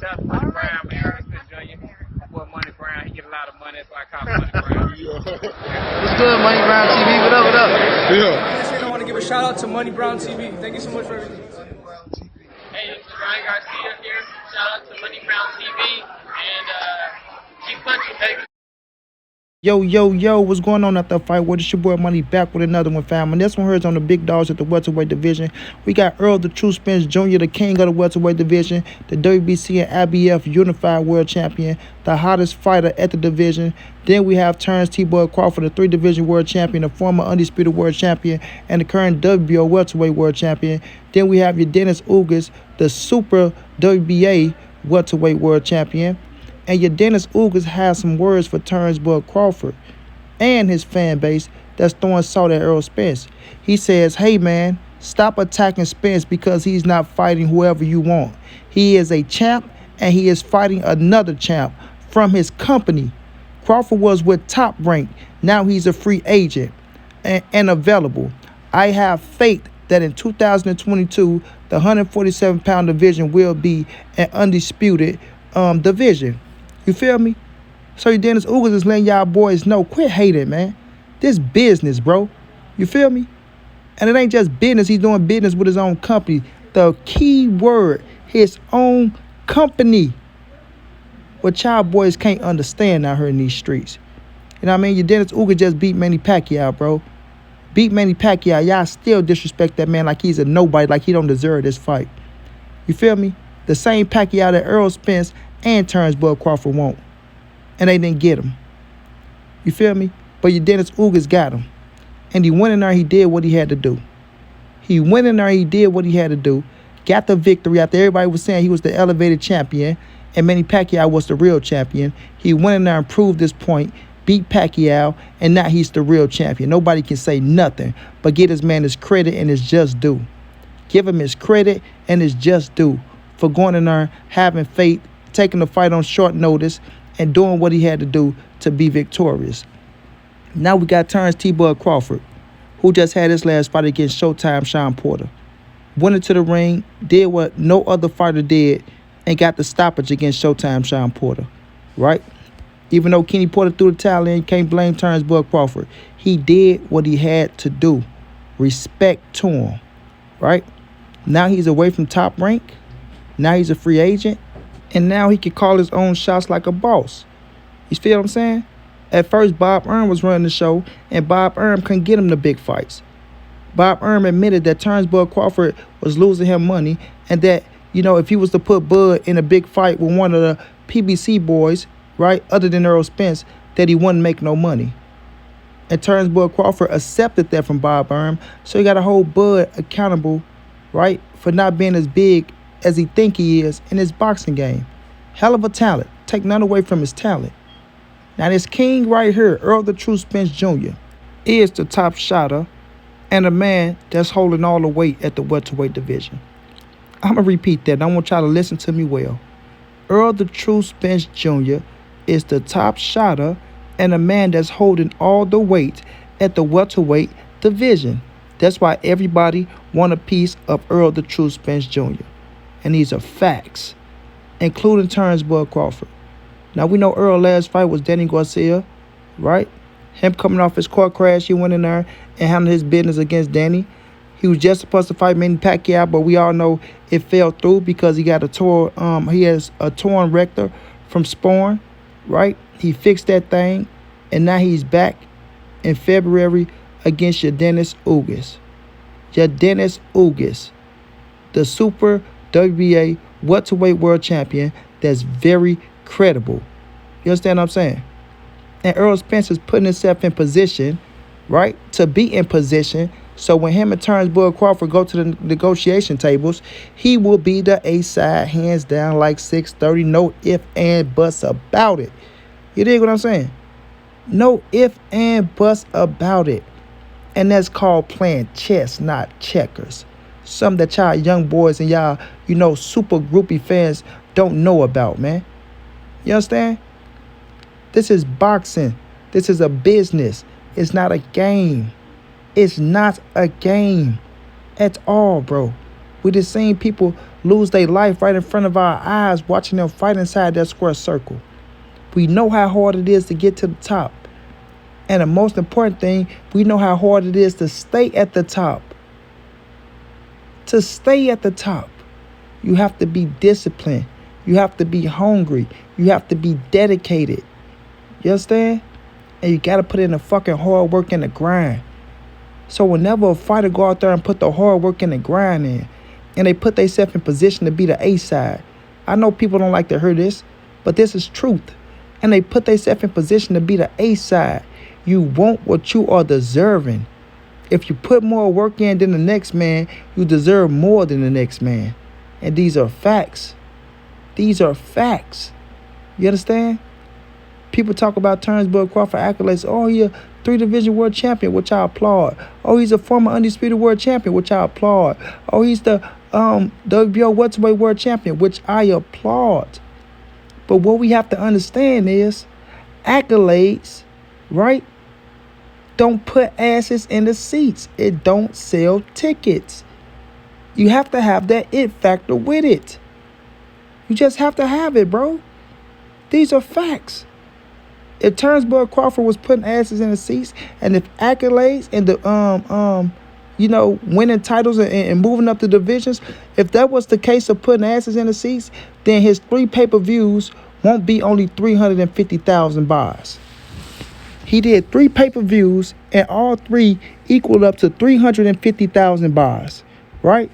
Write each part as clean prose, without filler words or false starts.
Shout out to Money Brown, man. Errol Spence Jr. My boy Money Brown, he get a lot of money, that's why I call him Money Brown. What's good, Money Brown TV? What up, what up? Yeah. I want to give a shout out to Money Brown TV. Thank you so much for everything. Hey, this is Ryan Garcia here. Shout out to Money Brown TV, and keep punching, baby. Yo, what's going on after the fight? Well, it's your boy Money back with another one, fam. And this one here is on the big dogs at the welterweight division. We got Errol the True Spence Jr., the king of the welterweight division, the WBC and IBF unified world champion, the hottest fighter at the division. Then we have Terence T-Boy Crawford, the 3-division world champion, the former undisputed world champion, and the current WBO welterweight world champion. Then we have Yordenis Ugas, the super WBA welterweight world champion. And Yordenis Ugas has some words for Terence Crawford and his fan base that's throwing salt at Errol Spence. He says, hey man, stop attacking Spence because he's not fighting whoever you want. He is a champ and he is fighting another champ from his company. Crawford was with Top Rank. Now he's a free agent and available. I have faith that in 2022, the 147-pound division will be an undisputed division. You feel me? So Yordenis Ugas is letting y'all boys know, quit hating, man. This business, bro. You feel me? And it ain't just business. He's doing business with his own company. The key word, his own company. What y'all boys can't understand out here in these streets. You know what I mean? Yordenis Ugas just beat Manny Pacquiao, bro. Beat Manny Pacquiao. Y'all still disrespect that man like he's a nobody, like he don't deserve this fight. You feel me? The same Pacquiao that Errol Spence and Terence Crawford won't. And they didn't get him. You feel me? But Yordenis Ugas got him. And he went in there, he did what he had to do. He went in there, he did what he had to do. Got the victory after everybody was saying he was the elevated champion and Manny Pacquiao was the real champion. He went in there and proved this point, beat Pacquiao, and now he's the real champion. Nobody can say nothing but give this man his credit and his just due. Give him his credit and his just due for going in there, having faith, taking the fight on short notice, and doing what he had to do to be victorious. Now we got Terence T-Boy Crawford, who just had his last fight against Showtime Sean Porter. Went into the ring, did what no other fighter did, and got the stoppage against Showtime Sean Porter, right? Even though Kenny Porter threw the towel in, you can't blame Terence Crawford. He did what he had to do. Respect to him, right? Now he's away from Top Rank. Now he's a free agent. And now he can call his own shots like a boss. You feel what I'm saying? At first, Bob Earn was running the show, and Bob Earn couldn't get him the big fights. Bob Earn admitted that Terence Crawford was losing him money, and that, you know, if he was to put Bud in a big fight with one of the PBC boys, right, other than Errol Spence, that he wouldn't make no money. And Terence Crawford accepted that from Bob Earn, so he got to hold Bud accountable, right, for not being as big as he think he is in his boxing game. Hell of a talent. Take none away from his talent. Now this king right here, Errol the True Spence Jr., is the top shotter and a man that's holding all the weight at the welterweight division. I'm going to repeat that. I want y'all to listen to me well. Errol the True Spence Jr. is the top shotter and a man that's holding all the weight at the welterweight division. That's why everybody want a piece of Errol the True Spence Jr. And these are facts, including Terence Crawford. Now, we know Errol's last fight was Danny Garcia, right? Him coming off his car crash, he went in there and handled his business against Danny. He was just supposed to fight Manny Pacquiao, but we all know it fell through because he got he has a torn rector from Spawn, right? He fixed that thing, and now he's back in February against Yordenis Ugas. Yordenis Ugas, the super WBA welterweight world champion that's very credible. You understand what I'm saying? And Errol Spence is putting himself in position, right, to be in position. So when him and Terence Crawford go to the negotiation tables, he will be the A-side, hands down, like 630. No if and buts about it. You dig what I'm saying? No if and buts about it. And that's called playing chess, not checkers. Something that y'all young boys and y'all, you know, super groupie fans don't know about, man. You understand? This is boxing. This is a business. It's not a game. It's not a game at all, bro. We just seen people lose their life right in front of our eyes watching them fight inside that square circle. We know how hard it is to get to the top. And the most important thing, we know how hard it is to stay at the top. To stay at the top, you have to be disciplined. You have to be hungry. You have to be dedicated. You understand? And you got to put in the fucking hard work and the grind. So whenever a fighter go out there and put the hard work and the grind in, and they put themselves in position to be the A side, I know people don't like to hear this, but this is truth. And they put themselves in position to be the A side. You want what you are deserving. If you put more work in than the next man, you deserve more than the next man. And these are facts. These are facts. You understand? People talk about Terence Crawford accolades. Oh, he's a 3-division world champion, which I applaud. Oh, he's a former undisputed world champion, which I applaud. Oh, he's the WBO welterweight world champion, which I applaud. But what we have to understand is accolades, right, don't put asses in the seats. It don't sell tickets. You have to have that it factor with it. You just have to have it, bro. These are facts. If Terence Crawford was putting asses in the seats, and if accolades and the winning titles and moving up the divisions, if that was the case of putting asses in the seats, then his 3 pay-per-views won't be only 350,000 buys. He did 3 pay-per-views, and all 3 equaled up to 350,000 buys, right?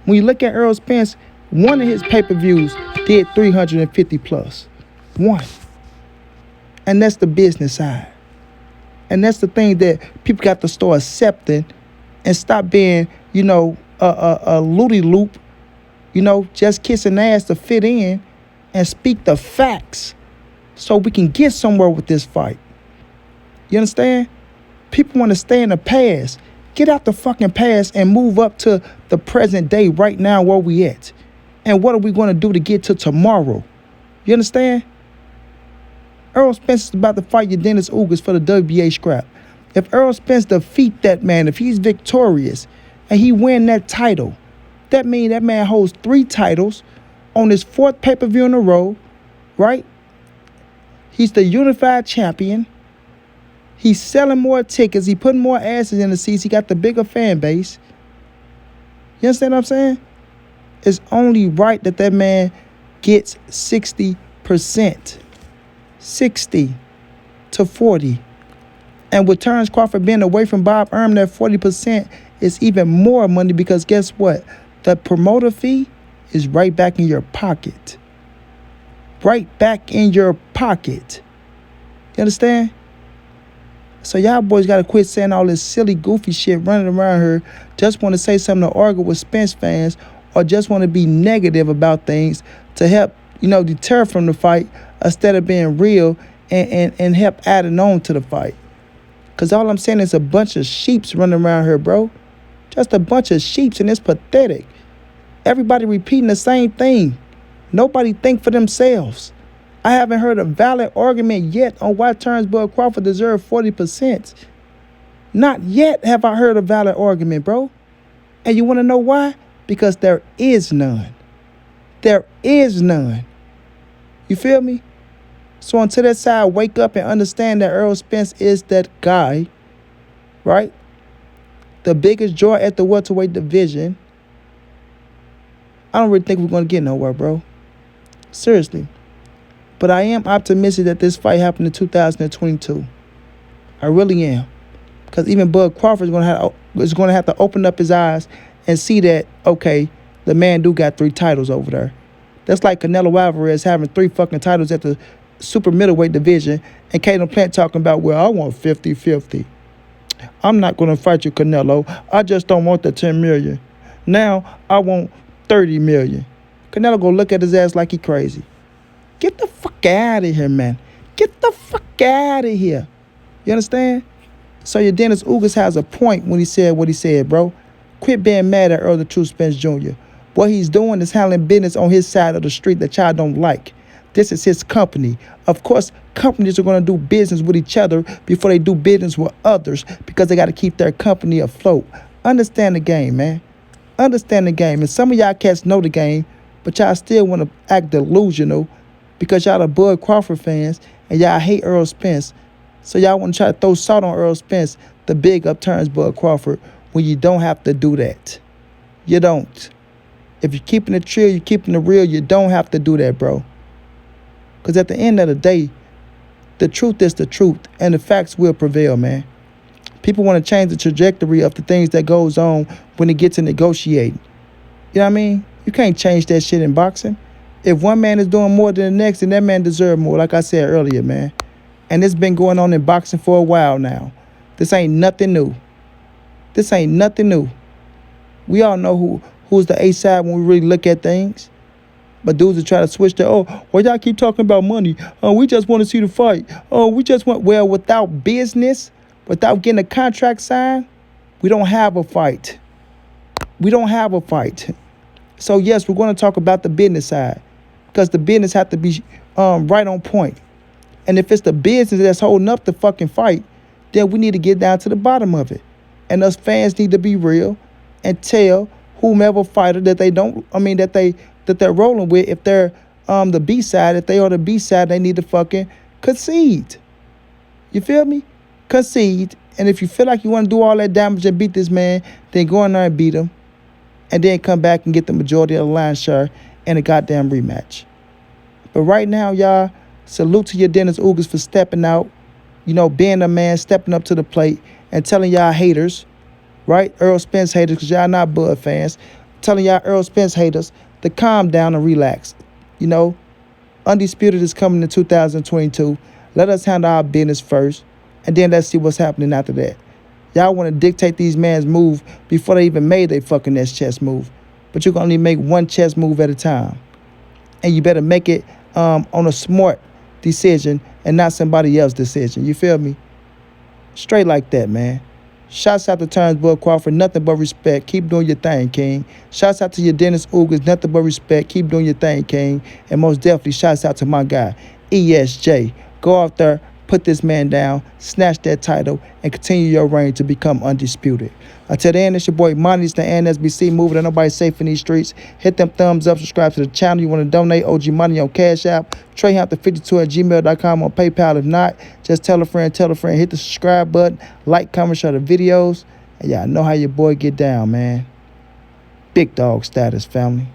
When you look at Errol Spence, one of his pay-per-views did 350 plus. One. And that's the business side. And that's the thing that people got to start accepting and stop being, a loop, just kissing ass to fit in and speak the facts so we can get somewhere with this fight. You understand? People want to stay in the past. Get out the fucking past and move up to the present day right now where we at. And what are we going to do to get to tomorrow? You understand? Errol Spence is about to fight Yordenis Ugas for the WBA scrap. If Errol Spence defeat that man, if he's victorious and he win that title, that means that man holds 3 titles on his 4th pay-per-view in a row, right? He's the unified champion. He's selling more tickets. He putting more asses in the seats. He got the bigger fan base. You understand what I'm saying? It's only right that that man gets 60%. 60 to 40. And with Terence Crawford being away from Bob Erm, that 40% is even more money because guess what? The promoter fee is right back in your pocket. Right back in your pocket. You understand? So y'all boys got to quit saying all this silly, goofy shit running around here. Just want to say something to argue with Spence fans or just want to be negative about things to help, deter from the fight instead of being real and help adding on to the fight. Because all I'm saying is a bunch of sheeps running around here, bro. Just a bunch of sheeps, and it's pathetic. Everybody repeating the same thing. Nobody think for themselves. I haven't heard a valid argument yet on why Terence Crawford deserves 40%. Not yet have I heard a valid argument, bro. And you want to know why? Because there is none. There is none. You feel me? So until that side wake up and understand that Errol Spence is that guy, right? The biggest draw at the welterweight division. I don't really think we're going to get nowhere, bro. Seriously. But I am optimistic that this fight happened in 2022. I really am. Because even Bud Crawford is going to have to open up his eyes and see that, okay, the man do got 3 titles over there. That's like Canelo Alvarez having 3 fucking titles at the super middleweight division and Caleb Plant talking about, well, I want 50-50. I'm not going to fight you, Canelo. I just don't want the 10 million. Now I want 30 million. Canelo gonna look at his ass like he crazy. Get the fuck out of here, man. Get the fuck out of here. You understand? So Yordenis Ugas has a point when he said what he said, bro. Quit being mad at Errol the True Spence Jr. What he's doing is handling business on his side of the street that y'all don't like. This is his company. Of course, companies are going to do business with each other before they do business with others because they got to keep their company afloat. Understand the game, man. Understand the game. And some of y'all cats know the game, but y'all still want to act delusional because y'all are Bud Crawford fans and y'all hate Errol Spence. So y'all want to try to throw salt on Errol Spence, the big upturns Bud Crawford, when you don't have to do that. You don't. If you're keeping it real, you're keeping it real, you don't have to do that, bro. Because at the end of the day, the truth is the truth, and the facts will prevail, man. People want to change the trajectory of the things that goes on when it gets to negotiating. You know what I mean? You can't change that shit in boxing. If one man is doing more than the next, then that man deserves more, like I said earlier, man. And it's been going on in boxing for a while now. This ain't nothing new. This ain't nothing new. We all know who's the A side when we really look at things. But dudes are trying to switch to, well, y'all keep talking about money. We just want to see the fight. We just want, well, without business, without getting a contract signed, we don't have a fight. We don't have a fight. So, yes, we're going to talk about the business side because the business has to be right on point. And if it's the business that's holding up the fucking fight, then we need to get down to the bottom of it. And us fans need to be real and tell whomever fighter that they don't, that they're rolling with, if they're the B side, if they are the B side, they need to fucking concede. You feel me? Concede. And if you feel like you want to do all that damage and beat this man, then go in there and beat him. And then come back and get the majority of the line share in a goddamn rematch. But right now, y'all, salute to Yordenis Ugas for stepping out, being a man, stepping up to the plate and telling y'all haters, right? Errol Spence haters, because y'all not Bud fans, telling y'all Errol Spence haters to calm down and relax. Undisputed is coming in 2022. Let us handle our business first, and then let's see what's happening after that. Y'all want to dictate these man's move before they even made their fucking next chess move. But you can only make one chess move at a time. And you better make it on a smart decision and not somebody else's decision. You feel me? Straight like that, man. Shouts out to Terence Crawford, nothing but respect. Keep doing your thing, King. Shouts out to Yordenis Ugas, nothing but respect. Keep doing your thing, King. And most definitely, shouts out to my guy, ESJ. Go out there, put this man down, snatch that title, and continue your reign to become undisputed. Until then, it's your boy Monty, it's the NSBC moving. Ain't nobody safe in these streets. Hit them thumbs up, subscribe to the channel. You want to donate OG Money on Cash App, TreyHampton52@gmail.com on PayPal. If not, just tell a friend, hit the subscribe button, like, comment, share the videos. And y'all know how your boy get down, man. Big dog status, family.